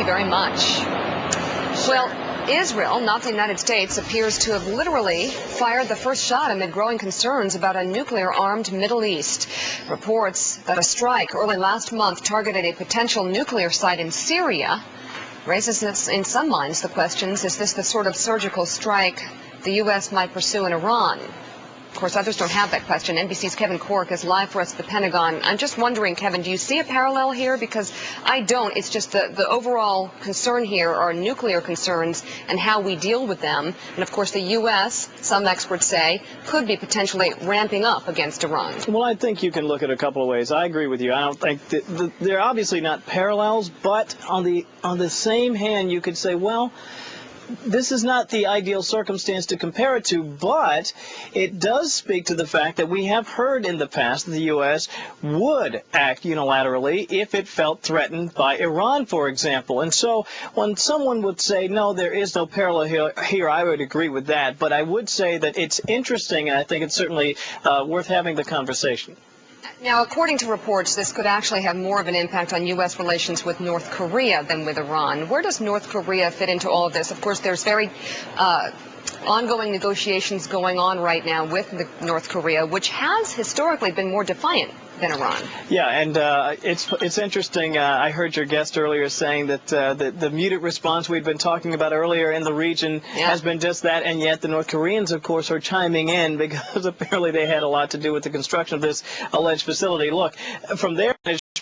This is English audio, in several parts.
you very much. Well, Israel, not the United States, appears to have literally fired the first shot amid growing concerns about a nuclear-armed Middle East. Reports that a strike early last month targeted a potential nuclear site in Syria raises in some minds the questions, is this the sort of surgical strike the U.S. might pursue in Iran? Of course, others don't have that question. NBC's Kevin Corke is live for us at the Pentagon. I'm just wondering, Kevin, do you see a parallel here? Because I don't. It's just the overall concern here are nuclear concerns and how we deal with them. And, of course, the U.S., some experts say, could be potentially ramping up against Iran. Well, I think you can look at it a couple of ways. I agree with you. I don't think they're obviously not parallels, but on the same hand, you could say, well, this is not the ideal circumstance to compare it to, but it does speak to the fact that we have heard in the past that the U.S. would act unilaterally if it felt threatened by Iran, for example. And so when someone would say, no, there is no parallel here, I would agree with that. But I would say that it's interesting, and I think it's certainly worth having the conversation. Now, according to reports, this could actually have more of an impact on U.S. relations with North Korea than with Iran. Where does North Korea fit into all of this? Of course, there's very ongoing negotiations going on right now with North Korea, which has historically been more defiant than Iran. Yeah, and it's interesting. I heard your guest earlier saying that the muted response we'd been talking about earlier in the region has been just that, and yet the North Koreans, of course, are chiming in because apparently they had a lot to do with the construction of this alleged facility. Look, from their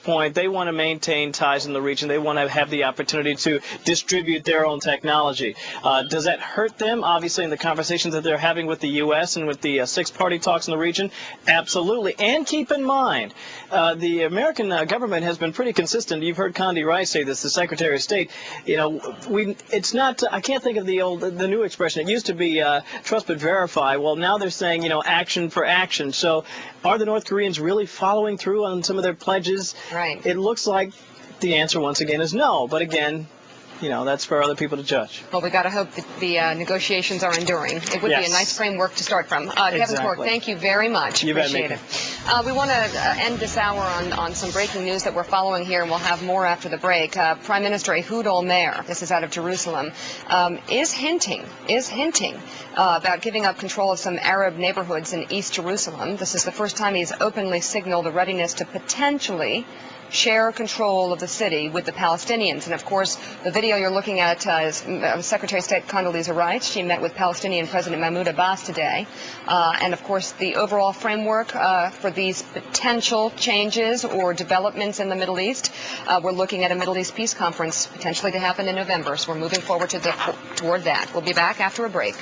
point, they want to maintain ties in the region. They want to have the opportunity to distribute their own technology. Does that hurt them, obviously, in the conversations that they're having with the U.S. and with the six-party talks in the region? Absolutely. And keep in mind, the American government has been pretty consistent. You've heard Condi Rice say this, the Secretary of State. You know, it's not, I can't think of the new expression. It used to be trust but verify. Well, now they're saying, you know, action for action. So are the North Koreans really following through on some of their pledges? Right. It looks like the answer once again is no. But again, you know, that's for other people to judge. Well, we got to hope that the negotiations are enduring. It would be a nice framework to start from. Kevin Corke, thank you very much. You Appreciate it. We want to end this hour on some breaking news that we're following here, and we'll have more after the break. Prime Minister Ehud Olmert, this is out of Jerusalem, is hinting about giving up control of some Arab neighborhoods in East Jerusalem. This is the first time he's openly signaled a readiness to potentially share control of the city with the Palestinians. And, of course, the video you're looking at is Secretary of State Condoleezza Rice. She met with Palestinian President Mahmoud Abbas today. And, of course, the overall framework for these potential changes or developments in the Middle East, we're looking at a Middle East peace conference potentially to happen in November. So we're moving forward toward that. We'll be back after a break.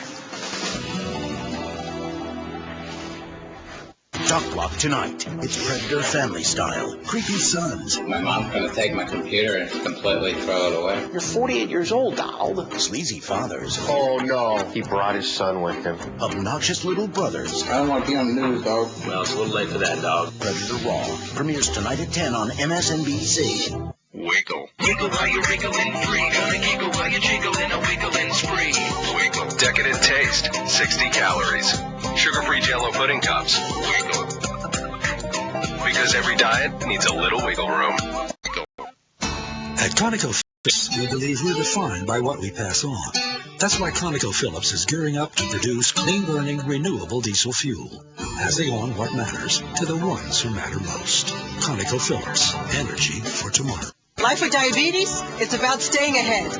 Talk Block tonight. It's Predator family style. Creepy sons. My mom's going to take my computer and completely throw it away. You're 48 years old, Donald. Sleazy fathers. Oh, no. He brought his son with him. Obnoxious little brothers. I don't want to be on the news, dog. Well, it's a little late for that, dog. Predator Raw. Premieres tonight at 10 on MSNBC. Wiggle. Wiggle while you're wriggling free. Gonna giggle while you're jiggling a wiggling spree. Wiggle. Decadent taste. 60 calories. Sugar-free Jell-O pudding cups. Wiggle. Because every diet needs a little wiggle room. At ConocoPhillips, we believe we're defined by what we pass on. That's why ConocoPhillips is gearing up to produce clean-burning, renewable diesel fuel, passing on what matters to the ones who matter most. ConocoPhillips, energy for tomorrow. Life with diabetes, it's about staying ahead.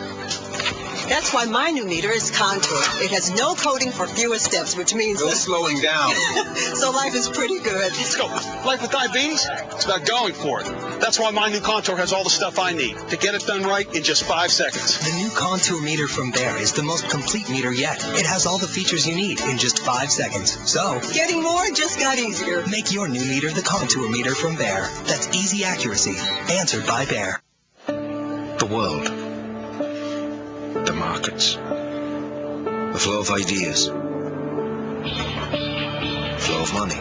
That's why my new meter is Contour. It has no coding for fewer steps, which means... No slowing down. So life is pretty good. Let's go. Life with diabetes? It's about going for it. That's why my new Contour has all the stuff I need to get it done right in just 5 seconds. The new Contour meter from Bayer is the most complete meter yet. It has all the features you need in just 5 seconds. So, getting more just got easier. Make your new meter the Contour meter from Bayer. That's easy accuracy. Answered by Bayer. The world. The markets. The flow of ideas. Flow of money.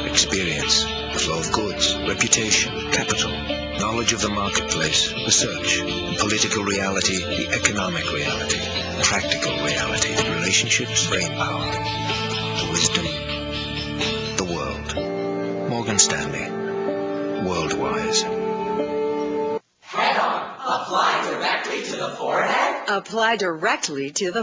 Experience. The flow of goods. Reputation. Capital. Knowledge of the marketplace. Research. Political reality. The economic reality. Practical reality. Relationships. Brain power. Wisdom. The world. Morgan Stanley. Worldwise. Head on. Apply direct directly to the forehead. Apply directly to the